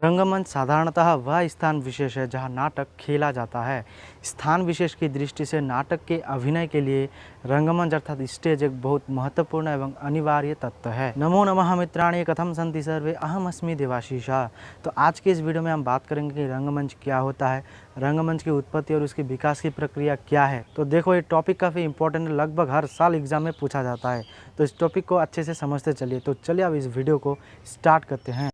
रंगमंच साधारणतः वह स्थान विशेष है जहां नाटक खेला जाता है। स्थान विशेष की दृष्टि से नाटक के अभिनय के लिए रंगमंच अर्थात स्टेज एक बहुत महत्वपूर्ण एवं अनिवार्य तत्व है। नमो नमः मित्राणि, कथम सन्ति सर्वे, अहम अस्मि देवाशीषः। तो आज के इस वीडियो में हम बात करेंगे कि रंगमंच क्या होता है, रंगमंच की उत्पत्ति और उसके विकास की प्रक्रिया क्या है। तो देखो, ये टॉपिक काफ़ी इंपॉर्टेंट है, लगभग हर साल एग्जाम में पूछा जाता है। तो इस टॉपिक को अच्छे से समझते चलिए। तो चलिए अब इस वीडियो को स्टार्ट करते हैं।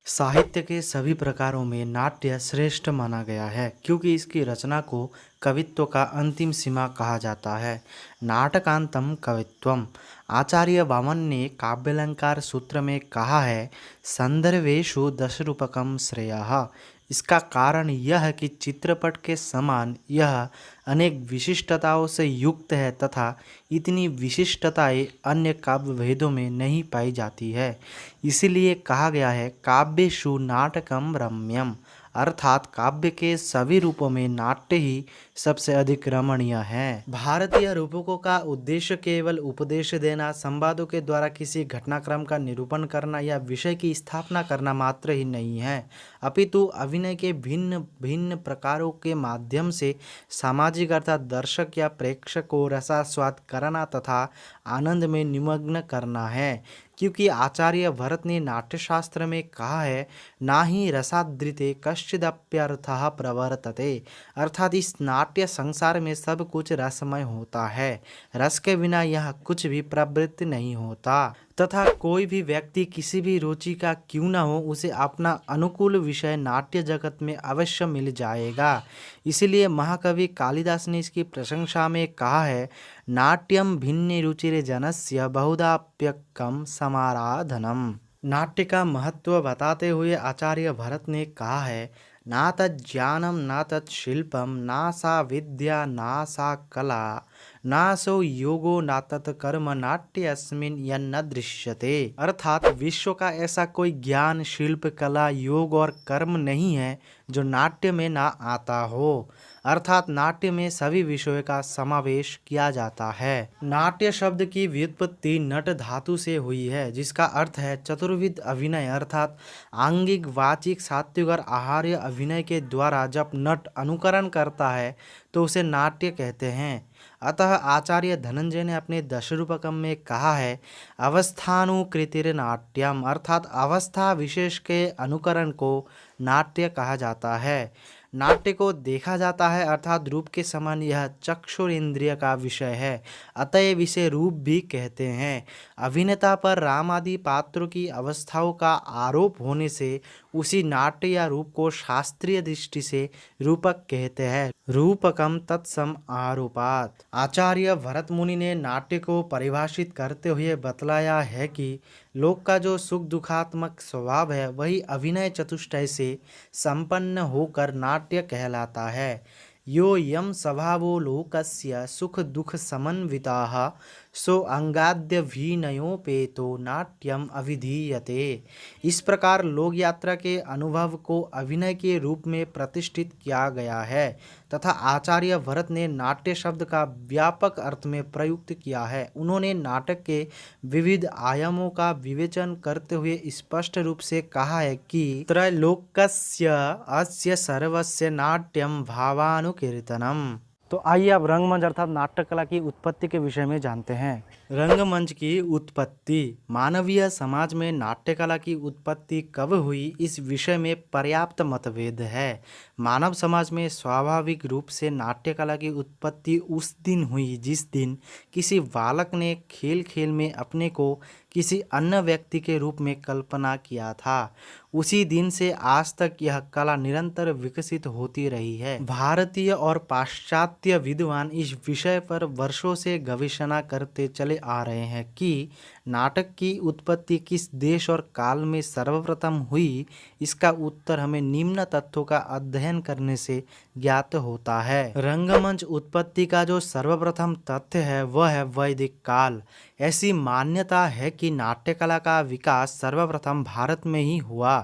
साहित्य के सभी प्रकारों में नाट्य श्रेष्ठ माना गया है क्योंकि इसकी रचना को कवित्व का अंतिम सीमा कहा जाता है। नाटकांतम कवित्वम। आचार्य वामन ने काव्यालंकार सूत्र में कहा है, संदर्भेषु दशरूपकम श्रेयः। इसका कारण यह है कि चित्रपट के समान यह अनेक विशिष्टताओं से युक्त है तथा इतनी विशिष्टताएं अन्य काव्य भेदों में नहीं पाई जाती है। इसीलिए कहा गया है, काव्येषु नाटकम रम्यम, अर्थात काव्य के सभी रूपों में नाट्य ही सबसे अधिक रमणीय है। भारतीय रूपकों का उद्देश्य केवल उपदेश देना, संवादों के द्वारा किसी घटनाक्रम का निरूपण करना या विषय की स्थापना करना मात्र ही नहीं है, अपितु अभिनय के भिन्न भिन्न प्रकारों के माध्यम से सामाजिक अर्थात दर्शक या प्रेक्षक को रसास्वाद कराना तथा आनंद में निमग्न करना है। क्योंकि आचार्य भरत ने नाट्यशास्त्र में कहा है, ना ही रसादृते कश्चिदप्यर्थः प्रवर्तते, अर्थात इस नाट्य संसार में सब कुछ रसमय होता है, रस के बिना यह कुछ भी प्रवृत्त नहीं होता तथा कोई भी व्यक्ति किसी भी रुचि का क्यों न हो, उसे अपना अनुकूल विषय नाट्य जगत में अवश्य मिल जाएगा। इसलिए महाकवि कालिदास ने इसकी प्रशंसा में कहा है, नाट्यम भिन्न रुचिरे जनस्य बहुधाप्यकम समाराधनम। नाट्य का महत्व बताते हुए आचार्य भरत ने कहा है, ना तज्ज्ञानम ना तत्शिल्पम ना सा विद्या ना सा कला ना सो योगो ना तत्कर्म नाट्य अस्मिन् यन्न दृश्यते। अर्थात विश्व का ऐसा कोई ज्ञान, शिल्प, कला, योग और कर्म नहीं है जो नाट्य में ना आता हो। अर्थात नाट्य में सभी विषयों का समावेश किया जाता है। नाट्य शब्द की व्युत्पत्ति नट धातु से हुई है, जिसका अर्थ है चतुर्विध अभिनय, अर्थात आंगिक, वाचिक, सात्विक और आहार्य अभिनय के द्वारा जब नट अनुकरण करता है तो उसे नाट्य कहते हैं। अतः आचार्य धनंजय ने अपने दशरूपकम में कहा है, अवस्थानुकृतिर नाट्यम, अर्थात अवस्था विशेष के अनुकरण को नाट्य कहा जाता है। नाट्य को देखा जाता है अर्थात रूप के समान यह चक्षुर इंद्रिय का विषय है, अतएव इसे रूप भी कहते हैं। अभिनेता पर राम आदि पात्रों की अवस्थाओं का आरोप होने से उसी नाट्य या रूप को शास्त्रीय दृष्टि से रूपक कहते हैं। रूपकम तत्सम आरोपात। आचार्य भरत मुनि ने नाट्य को परिभाषित करते हुए बतलाया है कि लोक का जो सुख दुखात्मक स्वभाव है वही अभिनय चतुष्टय से संपन्न होकर नाट्य कहलाता है। यो यम स्वभावो लोकस्य सुख दुख समन्विताः सो अंगाद्यभिनयोपेतो नाट्यम अभिधीयते। इस प्रकार लोक यात्रा के अनुभव को अभिनय के रूप में प्रतिष्ठित किया गया है तथा आचार्य भरत ने नाट्य शब्द का व्यापक अर्थ में प्रयुक्त किया है। उन्होंने नाटक के विविध आयामों का विवेचन करते हुए स्पष्ट रूप से कहा है कि त्रैलोक्यस्य अस्य सर्वस्य नाट्यम भावानुकीर्तनम। तो आइए अब रंगमंच अर्थात नाट्य कला की उत्पत्ति के विषय में जानते हैं। रंगमंच की उत्पत्ति। मानवीय समाज में नाट्य कला की उत्पत्ति कब हुई, इस विषय में पर्याप्त मतभेद है। मानव समाज में स्वाभाविक रूप से नाट्य कला की उत्पत्ति उस दिन हुई जिस दिन किसी बालक ने खेल खेल में अपने को किसी अन्य व्यक्ति के रूप में कल्पना किया था। उसी दिन से आज तक यह कला निरंतर विकसित होती रही है। भारतीय और पाश्चात्य विद्वान इस विषय पर वर्षों से गवेषणा करते चले आ रहे हैं कि नाटक की उत्पत्ति किस देश और काल में सर्वप्रथम हुई। इसका उत्तर हमें निम्न तथ्यों का अध्ययन करने से ज्ञात होता है। रंगमंच उत्पत्ति का जो सर्वप्रथम तथ्य है वह है वैदिक काल। ऐसी मान्यता है कि नाट्य कला का विकास सर्वप्रथम भारत में ही हुआ।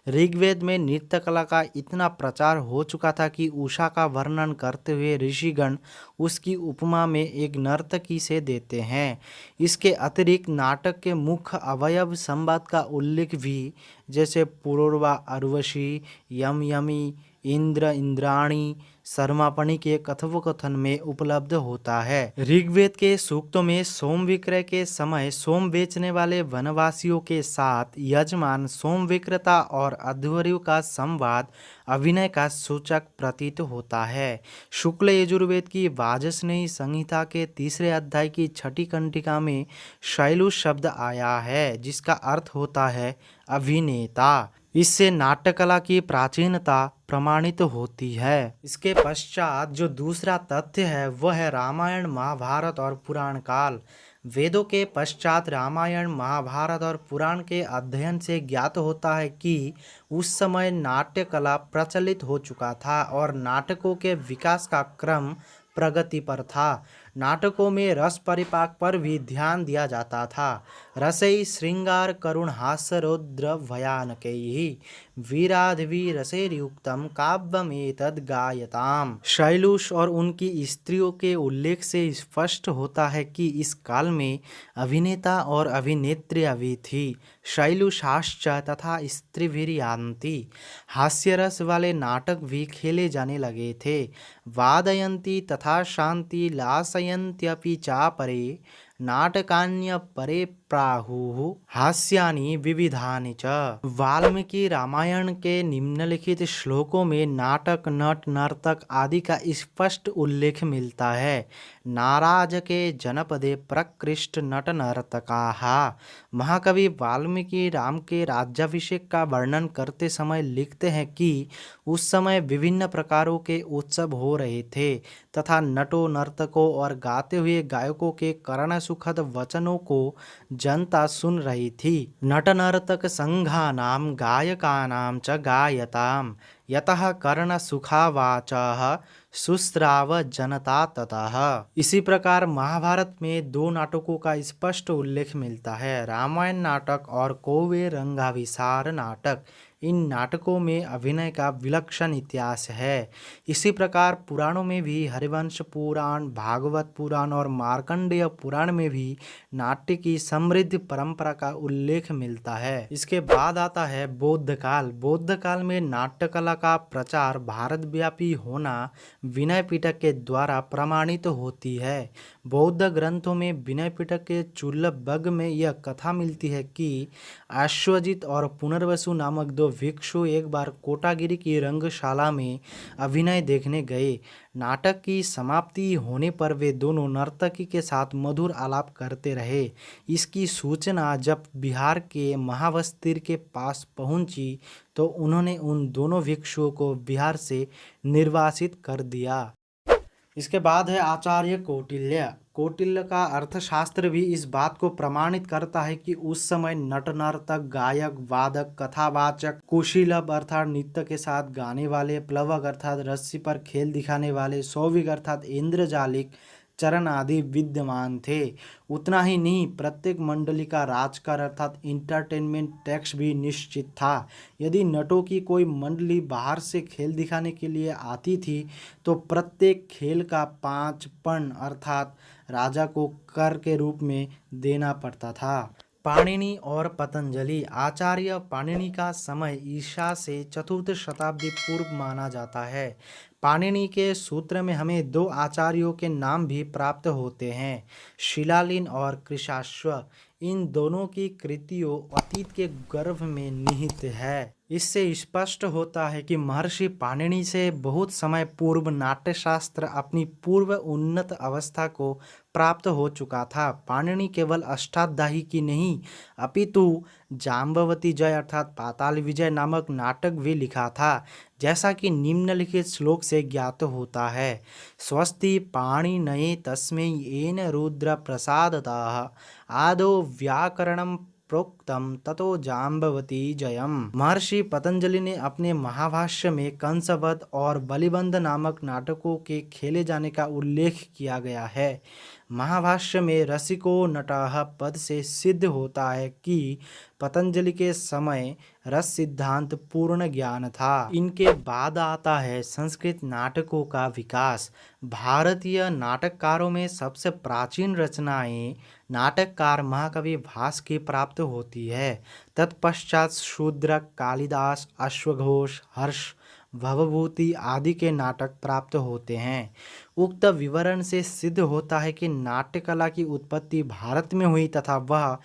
ऋग्वेद में नृत्य कला का इतना प्रचार हो चुका था कि उषा का वर्णन करते हुए ऋषिगण उसकी उपमा में एक नर्तकी से देते हैं। इसके अतिरिक्त नाटक के मुख्य अवयव संवाद का उल्लेख भी, जैसे पुरूरवा उर्वशी, यम यमी, इंद्र इंद्राणी, शर्मापणि के कथोपकथन में उपलब्ध होता है। ऋग्वेद के सूक्तों में सोम विक्रय के समय सोम बेचने वाले वनवासियों के साथ यजमान सोम विक्रेता और अध्वर्यु का संवाद अभिनय का सूचक प्रतीत होता है। शुक्ल यजुर्वेद की वाजस्नेयी संहिता के तीसरे अध्याय की छठी कंटिका में शैलुष शब्द आया है, जिसका अर्थ होता है अभिनेता। इससे नाट्यकला की प्राचीनता प्रमाणित होती है। इसके पश्चात जो दूसरा तथ्य है वह है रामायण, महाभारत और पुराण काल। वेदों के पश्चात रामायण, महाभारत और पुराण के अध्ययन से ज्ञात होता है कि उस समय नाट्य कला प्रचलित हो चुका था और नाटकों के विकास का क्रम प्रगति पर था। नाटकों में रस परिपाक पर भी ध्यान दिया जाता था। रसै श्रृंगार करुण हास्य रौद्र भयानकैः वीराधिवीरसैर्युक्तं काव्यमेतद् गायताम्। शैलुष और उनकी स्त्रियों के उल्लेख से स्पष्ट होता है कि इस काल में अभिनेता और अभिनेत्रियां भी थी। शैलुषाश्च तथा स्त्रीभिर्यान्ति। हास्यरस वाले नाटक भी खेले जाने लगे थे। वादयन्ति तथा शान्ति लासयन्त्यपि चापरे नाटकान्यपरे प्राहुः हास्यानि विविधानि च। वाल्मीकि रामायण के निम्नलिखित श्लोकों में नाटक, नट, नर्तक आदि का स्पष्ट उल्लेख मिलता है। नाराजके जनपदे प्रकृष्ट नट नर्तकाः। महाकवि वाल्मीकि राम के राज्याभिषेक का वर्णन करते समय लिखते हैं कि उस समय विभिन्न प्रकारों के उत्सव हो रहे थे तथा नटों, नर्तकों और गाते हुए गायकों के कर्ण सुखद वचनों को जनता सुन रही थी। नट नर्तक संघानां गायकानां च गायताम् यतः कर्ण सुखावाचः सुस्राव जनता ततः। इसी प्रकार महाभारत में दो नाटकों का स्पष्ट उल्लेख मिलता है, रामायण नाटक और कौवे रंगाभिसार नाटक। इन नाटकों में अभिनय का विलक्षण इतिहास है। इसी प्रकार पुराणों में भी हरिवंश पुराण, भागवत पुराण और मार्कंडेय पुराण में भी नाट्य की समृद्ध परंपरा का उल्लेख मिलता है। इसके बाद आता है बौद्ध काल। बौद्ध काल में नाट्य कला का प्रचार भारतव्यापी होना विनय पिटक के द्वारा प्रमाणित होती है। बौद्ध ग्रंथों में विनय पिटक के चूल्लबग्ग में यह कथा मिलती है कि अश्वजित और पुनर्वसु नामक दो भिक्षु एक बार कोटागिरी की रंगशाला में अभिनय देखने गए। नाटक की समाप्ति होने पर वे दोनों नर्तकी के साथ मधुर आलाप करते रहे। इसकी सूचना जब बिहार के महाबस्तिर के पास पहुंची तो उन्होंने उन दोनों भिक्षुओं को बिहार से निर्वासित कर दिया। इसके बाद है आचार्य कौटिल्य। कौटिल्य का अर्थशास्त्र भी इस बात को प्रमाणित करता है कि उस समय नट, नर्तक, गायक, वादक, कथावाचक, कुशीलव अर्थात नृत्य के साथ गाने वाले, प्लवक अर्थात रस्सी पर खेल दिखाने वाले, सौविक अर्थात इंद्रजालिक चरण आदि विद्यमान थे। उतना ही नहीं, प्रत्येक मंडली का राजकर अर्थात इंटरटेनमेंट टैक्स भी निश्चित था। यदि नटों की कोई मंडली बाहर से खेल दिखाने के लिए आती थी तो प्रत्येक खेल का 5 पण अर्थात राजा को कर के रूप में देना पड़ता था। पाणिनि और पतंजलि। आचार्य पाणिनि का समय ईसा से 4th शताब्दी पूर्व माना जाता है। पाणिनि के सूत्र में हमें 2 आचार्यों के नाम भी प्राप्त होते हैं, शिलालीन और कृशाश्व। इन दोनों की कृतियों अतीत के गर्भ में निहित है। इससे स्पष्ट होता है कि महर्षि पाणिनि से बहुत समय पूर्व नाट्यशास्त्र अपनी पूर्व उन्नत अवस्था को प्राप्त हो चुका था। पाणिनि केवल अष्टाध्यायी की नहीं अपितु जाम्बवती जय अर्थात पाताल विजय नामक नाटक भी लिखा था, जैसा कि निम्नलिखित श्लोक से ज्ञात होता है। स्वस्ति पाणिनये तस्मै येन रुद्र प्रसादतः आदौ व्याकरणं प्रोक्तम ततो जाम्बवती जयम। महर्षि पतंजलि ने अपने महाभाष्य में कंसवध और बलिबंध नामक नाटकों के खेले जाने का उल्लेख किया गया है। महाभाष्य में रसिको नटः पद से सिद्ध होता है कि पतंजलि के समय रस सिद्धांत पूर्ण ज्ञान था। इनके बाद आता है संस्कृत नाटकों का विकास। भारतीय नाटककारों में सबसे प्राचीन रचनाएं नाटककार महाकवि भास की प्राप्त होती है। तत्पश्चात शूद्रक, कालिदास, अश्वघोष, हर्ष, भवभूति आदि के नाटक प्राप्त होते हैं। उक्त विवरण से सिद्ध होता है कि नाट्य कला की उत्पत्ति भारत में हुई तथा वह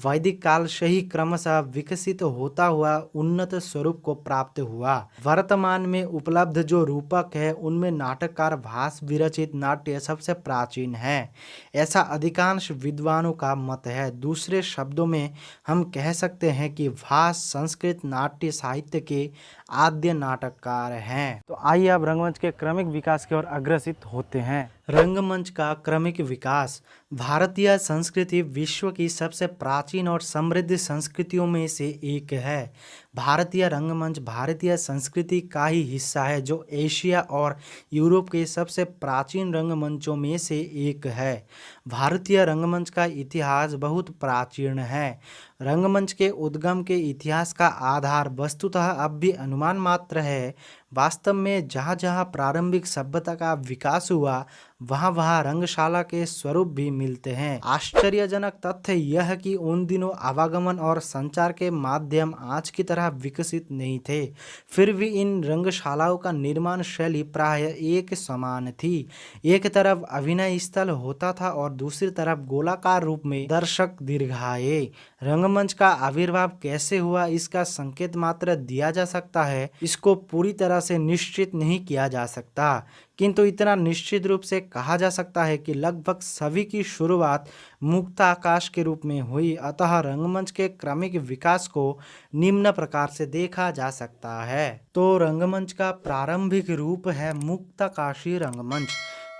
वैदिक काल से ही क्रमशः विकसित होता हुआ उन्नत स्वरूप को प्राप्त हुआ। वर्तमान में उपलब्ध जो रूपक है उनमें नाटककार भास विरचित नाट्य सबसे प्राचीन है, ऐसा अधिकांश विद्वानों का मत है। दूसरे शब्दों में हम कह सकते हैं कि भास संस्कृत नाट्य साहित्य के आद्य नाटककार हैं। तो आइए अब रंगमंच के क्रमिक विकास की ओर अग्रसित होते हैं। रंगमंच का क्रमिक विकास। भारतीय संस्कृति विश्व की सबसे प्राचीन और समृद्ध संस्कृतियों में से एक है। भारतीय रंगमंच भारतीय संस्कृति का ही हिस्सा है, जो एशिया और यूरोप के सबसे प्राचीन रंगमंचों में से एक है। भारतीय रंगमंच का इतिहास बहुत प्राचीन है। रंगमंच के उद्गम के इतिहास का आधार वस्तुतः अब भी अनुमान मात्र है। वास्तव में जहाँ जहाँ प्रारंभिक सभ्यता का विकास हुआ वहाँ वहाँ रंगशाला के स्वरूप भी मिलते हैं। आश्चर्यजनक तथ्य यह कि उन दिनों आवागमन और संचार के माध्यम आज की तरह विकसित नहीं थे, फिर भी इन रंगशालाओं का निर्माण शैली प्रायः एक समान थी। एक तरफ अभिनय स्थल होता था और दूसरी तरफ गोलाकार रूप में दर्शक दीर्घाए। रंगमंच का आविर्भाव कैसे हुआ इसका संकेत मात्र दिया जा सकता है, इसको पूरी तरह से निश्चित नहीं किया जा सकता, किंतु इतना निश्चित रूप से कहा जा सकता है कि लगभग सभी की शुरुआत मुक्ताकाश के रूप में हुई। अतः रंगमंच के क्रमिक विकास को निम्न प्रकार से देखा जा सकता है। तो रंगमंच का प्रारंभिक रूप है मुक्ताकाशी रंगमंच।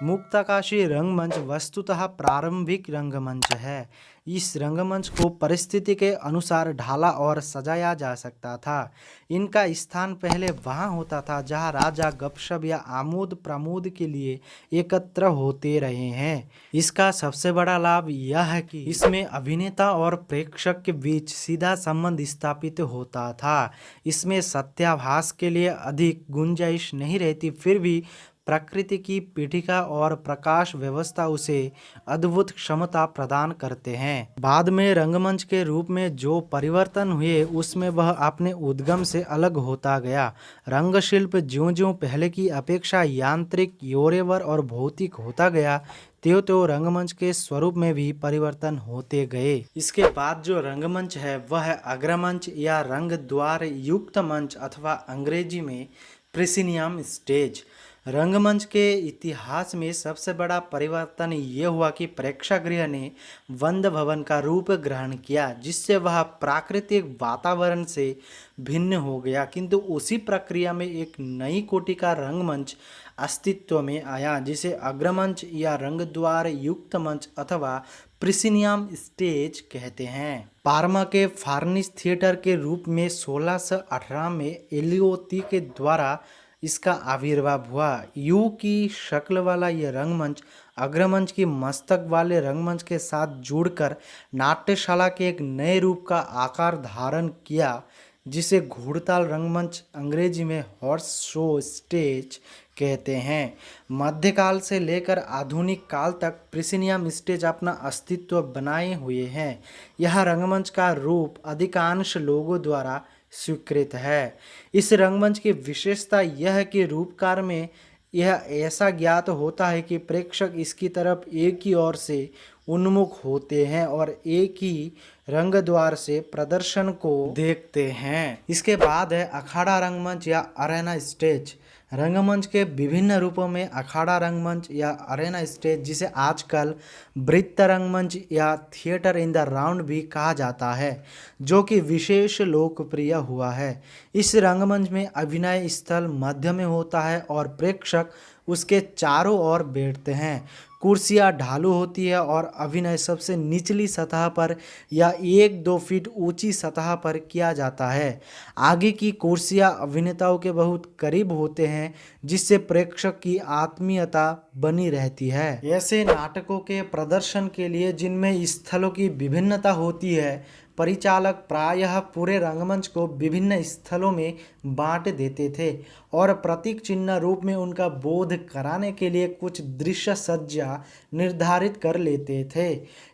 मुक्ताकाशी रंगमंच वस्तुतः प्रारंभिक रंगमंच है। इस रंगमंच को परिस्थिति के अनुसार ढाला और सजाया जा सकता था। इनका स्थान पहले वहाँ होता था जहाँ राजा गपशप या आमोद प्रमोद के लिए एकत्र होते रहे हैं। इसका सबसे बड़ा लाभ यह है कि इसमें अभिनेता और प्रेक्षक के बीच सीधा संबंध स्थापित होता था। इसमें सत्याभास के लिए अधिक गुंजाइश नहीं रहती, फिर भी प्रकृति की पीठिका और प्रकाश व्यवस्था उसे अद्भुत क्षमता प्रदान करते हैं। बाद में रंगमंच के रूप में जो परिवर्तन हुए उसमें वह अपने उद्गम से अलग होता गया। रंगशिल्प ज्यों-ज्यों पहले की अपेक्षा यांत्रिक, योरेवर और भौतिक होता गया, त्यों-त्यों रंगमंच के स्वरूप में भी परिवर्तन होते गए। इसके बाद जो रंगमंच है वह है अग्रमंच या रंग द्वार युक्त मंच अथवा अंग्रेजी में प्रेसिनियम स्टेज। रंगमंच के इतिहास में सबसे बड़ा परिवर्तन ये हुआ कि प्रेक्षागृह ने बंद भवन का रूप ग्रहण किया, जिससे वह प्राकृतिक वातावरण से भिन्न हो गया। किंतु उसी प्रक्रिया में एक नई कोटि का रंगमंच अस्तित्व में आया, जिसे अग्रमंच या रंगद्वार युक्त मंच अथवा प्रेसिनियम स्टेज कहते हैं। पार्मा के फार्निस थिएटर के रूप में 1618 में एलियोती के द्वारा इसका आविर्भाव हुआ। यू की शक्ल वाला यह रंगमंच अग्रमंच की मस्तक वाले रंगमंच के साथ जुड़कर नाट्यशाला के एक नए रूप का आकार धारण किया, जिसे घुड़ताल रंगमंच अंग्रेजी में हॉर्स शो स्टेज कहते हैं। मध्यकाल से लेकर आधुनिक काल तक प्रेसिनियम स्टेज अपना अस्तित्व बनाए हुए हैं। यह रंगमंच का रूप अधिकांश लोगों द्वारा स्वीकृत है। इस रंगमंच की विशेषता यह है कि रूपकार में यह ऐसा ज्ञात होता है कि प्रेक्षक इसकी तरफ एक ही ओर से उन्मुख होते हैं और एक ही रंग द्वार से प्रदर्शन को देखते हैं। इसके बाद है अखाड़ा रंगमंच या अरेना स्टेज। रंगमंच के विभिन्न रूपों में अखाड़ा रंगमंच या अरेना स्टेज, जिसे आजकल वृत्त रंगमंच या थिएटर इन द राउंड भी कहा जाता है, जो कि विशेष लोकप्रिय हुआ है। इस रंगमंच में अभिनय स्थल मध्य में होता है और प्रेक्षक उसके चारों ओर बैठते हैं। कुर्सियाँ ढालू होती है और अभिनय सबसे निचली सतह पर या 1-2 फीट ऊंची सतह पर किया जाता है। आगे की कुर्सियाँ अभिनेताओं के बहुत करीब होते हैं, जिससे प्रेक्षक की आत्मीयता बनी रहती है। ऐसे नाटकों के प्रदर्शन के लिए जिनमें स्थलों की विभिन्नता होती है, परिचालक प्रायः पूरे रंगमंच को विभिन्न स्थलों में बांट देते थे और प्रतीक चिन्ह रूप में उनका बोध कराने के लिए कुछ दृश्य सज्जा निर्धारित कर लेते थे।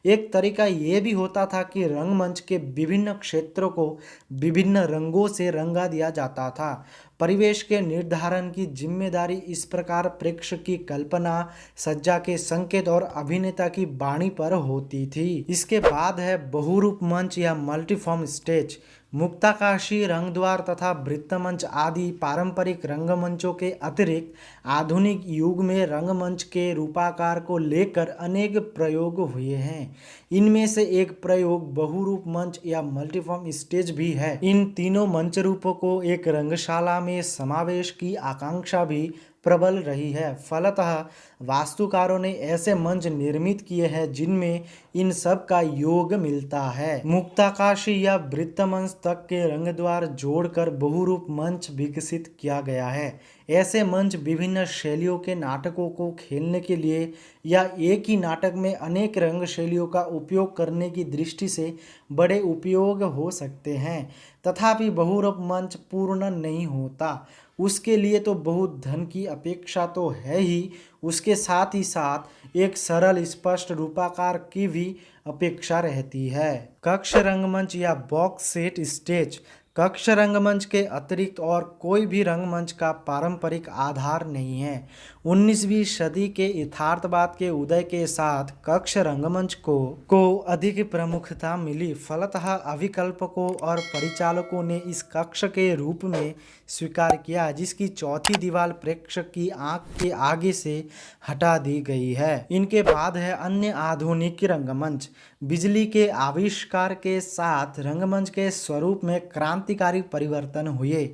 एक तरीका ये भी होता था कि रंगमंच के विभिन्न क्षेत्रों को विभिन्न रंगों से रंगा दिया जाता था। परिवेश के निर्धारण की जिम्मेदारी इस प्रकार प्रेक्षक की कल्पना, सज्जा के संकेत और अभिनेता की वाणी पर होती थी। इसके बाद है बहुरूप मंच या मल्टीफॉर्म स्टेज। मुक्ताकाशी, रंगद्वार तथा वृत्तमंच आदि पारंपरिक रंगमंचों के अतिरिक्त आधुनिक युग में रंगमंच के रूपाकार को लेकर अनेक प्रयोग हुए हैं। इनमें से एक प्रयोग बहुरूप मंच या मल्टीफॉर्म स्टेज भी है। इन तीनों मंच रूपों को एक रंगशाला में समावेश की आकांक्षा भी प्रबल रही है। फलतः वास्तुकारों ने ऐसे मंच निर्मित किए हैं जिनमें इन सब का योग मिलता है। मुक्ताकाशी या वृत्तमंच तक के रंगद्वार जोड़कर बहुरूप मंच विकसित किया गया है। ऐसे मंच विभिन्न शैलियों के नाटकों को खेलने के लिए या एक ही नाटक में अनेक रंग शैलियों का उपयोग करने की दृष्टि से बड़े उपयोग हो सकते हैं। तथापि बहुरूप मंच पूर्ण नहीं होता। उसके लिए तो बहुत धन की अपेक्षा तो है ही, उसके साथ ही साथ एक सरल स्पष्ट रूपाकार की भी अपेक्षा रहती है। कक्ष रंगमंच या बॉक्स सेट स्टेज। कक्ष रंगमंच के अतिरिक्त और कोई भी रंगमंच का पारंपरिक आधार नहीं है। 19वीं सदी के यथार्थवाद के उदय के साथ कक्ष रंगमंच को अधिक प्रमुखता मिली। फलतः अभिकल्पकों और परिचालकों ने इस कक्ष के रूप में स्वीकार किया, जिसकी चौथी दीवार प्रेक्षक की आंख के आगे से हटा दी गई है। इनके बाद है अन्य आधुनिक रंगमंच। बिजली के आविष्कार के साथ रंगमंच के स्वरूप में क्रांतिकारी परिवर्तन हुए।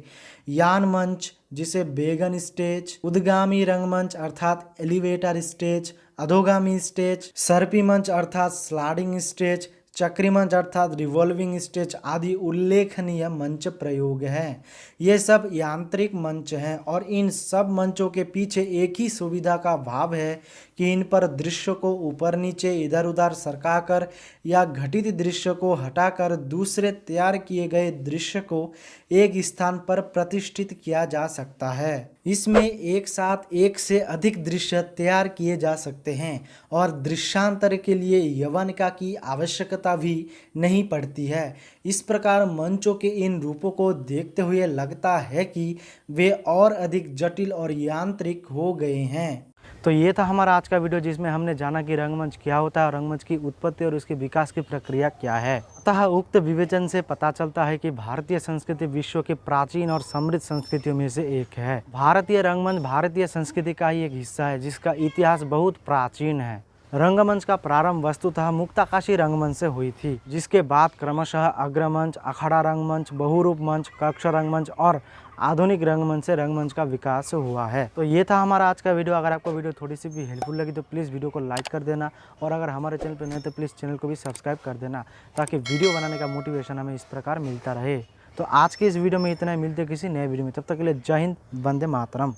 यान मंच, जिसे बेगन स्टेज, उद्गामी रंगमंच अर्थात एलिवेटर स्टेज, अधोगामी स्टेज, सर्पी मंच अर्थात स्लाइडिंग स्टेज, चक्री मंच अर्थात रिवॉल्विंग स्टेज आदि उल्लेखनीय मंच प्रयोग हैं। ये सब यांत्रिक मंच हैं और इन सब मंचों के पीछे एक ही सुविधा का भाव है कि इन पर दृश्य को ऊपर नीचे इधर उधर सरकाकर या घटित दृश्य को हटाकर दूसरे तैयार किए गए दृश्य को एक स्थान पर प्रतिष्ठित किया जा सकता है। इसमें एक साथ एक से अधिक दृश्य तैयार किए जा सकते हैं और दृश्यांतर के लिए यवनिका की आवश्यकता भी नहीं पड़ती है। इस प्रकार मंचों के इन रूपों को देखते हुए लगता है कि वे और अधिक जटिल और यांत्रिक हो गए हैं। तो ये था हमारा आज का वीडियो, जिसमें हमने जाना कि रंगमंच क्या होता है और रंगमंच की उत्पत्ति और उसके विकास की प्रक्रिया क्या है। अतः उक्त विवेचन से पता चलता है कि भारतीय संस्कृति विश्व के प्राचीन और समृद्ध संस्कृतियों में से एक है। भारतीय रंगमंच भारतीय संस्कृति का ही एक हिस्सा है, जिसका इतिहास बहुत प्राचीन है। रंगमंच का प्रारंभ वस्तुतः मुक्ताकाशी रंगमंच से हुई थी, जिसके बाद क्रमशः अग्रमंच, अखाड़ा रंगमंच, बहुरूप मंच, कक्ष रंगमंच और आधुनिक रंगमंच से रंगमंच का विकास हुआ है। तो ये था हमारा आज का वीडियो। अगर आपको वीडियो थोड़ी सी भी हेल्पफुल लगी तो प्लीज़ वीडियो को लाइक कर देना और अगर हमारे चैनल पर नए तो प्लीज़ चैनल को भी सब्सक्राइब कर देना, ताकि वीडियो बनाने का मोटिवेशन हमें इस प्रकार मिलता रहे। तो आज के इस वीडियो में इतना ही, मिलते किसी नए वीडियो में, तब तक के लिए जय हिंद, वंदे मातरम।